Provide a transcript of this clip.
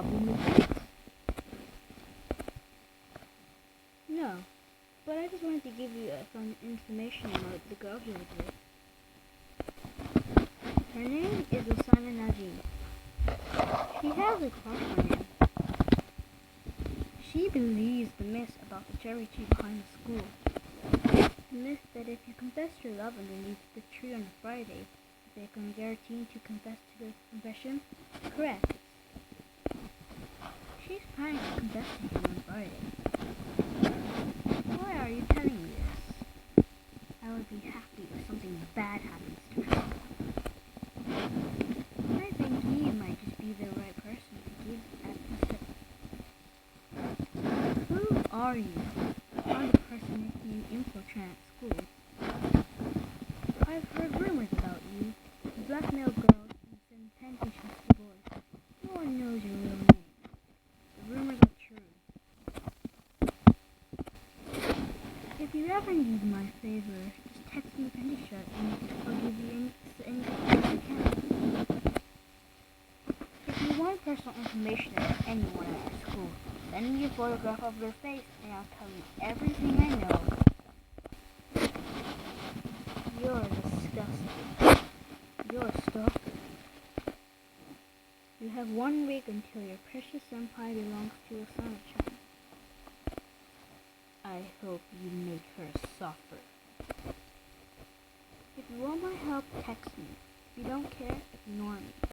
problem with it? No, but I just wanted to give you some information about the girl he was with. Her name is Osana Najee. She has a crush on him. She believes the myth about the cherry tree behind the school. The myth that if you confess your love underneath the tree on a Friday, they can guarantee to confess to the confession. Correct. She's planning to confess to him on Friday. Why are you telling me this? I would be happy if something bad happens to her. I think he might just be the right person to give at the Who are you? I'm the person making an infiltrate at school. I've heard rumors about you. You blackmail girls and send temptations to boys. No one knows your real name. The rumors are true. If you ever need my favor, just text me Pendisha and I'll give you any favor I can. If you want personal information about anyone at your school, send me a photograph of their face and I'll tell you everything I know. You're disgusting. You're a stalker. You have 1 week until your precious senpai belongs to Osana-chan. I hope you make her suffer. If you want my help, text me. If you don't care, ignore me.